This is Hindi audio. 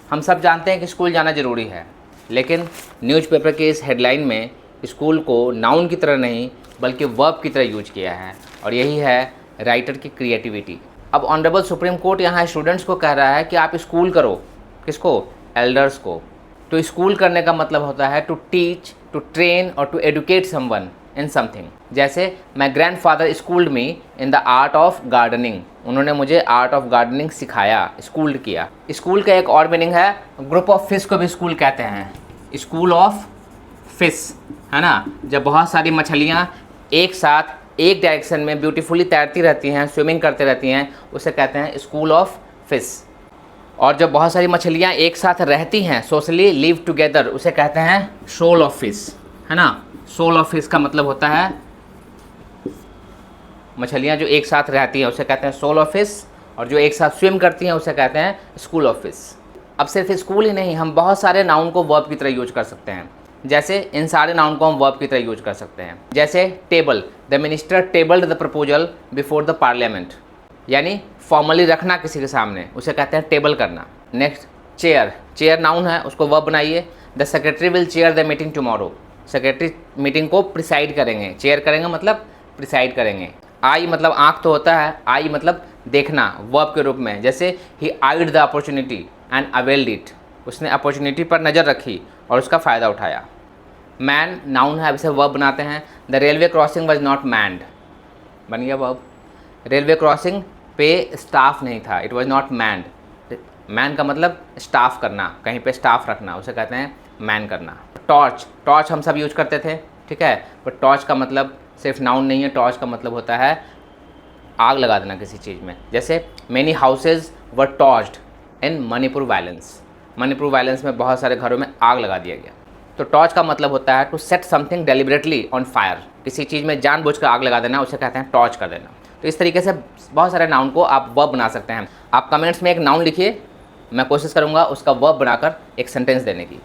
हम सब जानते हैं कि स्कूल जाना ज़रूरी है, लेकिन न्यूज़पेपर के इस हेडलाइन में स्कूल को नाउन की तरह नहीं बल्कि वर्ब की तरह यूज किया है, और यही है राइटर की क्रिएटिविटी। अब ऑनरेबल सुप्रीम कोर्ट यहाँ स्टूडेंट्स को कह रहा है कि आप स्कूल करो। किसको? एल्डर्स को। तो स्कूल करने का मतलब होता है टू टीच, टू ट्रेन और to educate someone in something. जैसे my grandfather schooled me in the art of gardening. उन्होंने मुझे आर्ट ऑफ गार्डनिंग सिखाया, स्कूल्ड किया। स्कूल का एक और मीनिंग है, ग्रुप ऑफ फिश को भी स्कूल कहते हैं, स्कूल ऑफ फिश, है ना। जब बहुत सारी मछलियाँ एक साथ एक डायरेक्शन में ब्यूटीफुली तैरती रहती हैं, स्विमिंग करते रहती हैं, उसे कहते हैं स्कूल ऑफ फिश। और जब बहुत सारी मछलियाँ एक साथ रहती हैं, सोशली लिव टुगेदर, उसे कहते हैं शोल ऑफ फिश, है ना। शोल ऑफ फिश का मतलब होता है मछलियाँ जो एक साथ रहती हैं उसे कहते हैं शोल ऑफ फिश, और जो एक साथ स्विम करती हैं उसे कहते हैं स्कूल ऑफ फिश। अब सिर्फ स्कूल ही नहीं, हम बहुत सारे नाउन को वर्ब की तरह यूज कर सकते हैं। जैसे इन सारे नाउन को हम वर्ब की तरह यूज कर सकते हैं। जैसे table, the minister tabled the proposal before the parliament, यानी फॉर्मली रखना किसी के सामने, उसे कहते हैं टेबल करना। नेक्स्ट चेयर, चेयर नाउन है, उसको वर्ब बनाइए। The secretary will chair the meeting tomorrow, secretary meeting को प्रिसाइड करेंगे। चेयर करेंगे मतलब प्रिसाइड करेंगे। आई मतलब आँख तो होता है, आई मतलब देखना, वर्ब के रूप में। जैसे ही eyed the opportunity and availed it, उसने अपॉर्चुनिटी पर नज़र रखी और उसका फ़ायदा उठाया। मैन नाउन है, अब इसे वर्ब बनाते हैं। The railway crossing was not manned, बन गया वर्ब। रेलवे क्रॉसिंग पे स्टाफ नहीं था, it was not manned. Man का मतलब स्टाफ करना, कहीं पे स्टाफ रखना, उसे कहते हैं मैन करना। टॉर्च, टॉर्च हम सब यूज करते थे, ठीक है, पर टॉर्च का मतलब सिर्फ नाउन नहीं है। टॉर्च का मतलब होता है आग लगा देना किसी चीज़ में। जैसे many houses were torched in Manipur violence, Manipur violence में बहुत सारे घरों में आग लगा दिया गया। तो टॉर्च का मतलब होता है to set something deliberately on fire, किसी चीज़ में जानबूझकर आग लगा देना, उसे कहते हैं टॉर्च कर देना। तो इस तरीके से बहुत सारे नाउन को आप वर्ब बना सकते हैं। आप कमेंट्स में एक नाउन लिखिए, मैं कोशिश करूँगा उसका वर्ब बनाकर एक सेंटेंस देने की।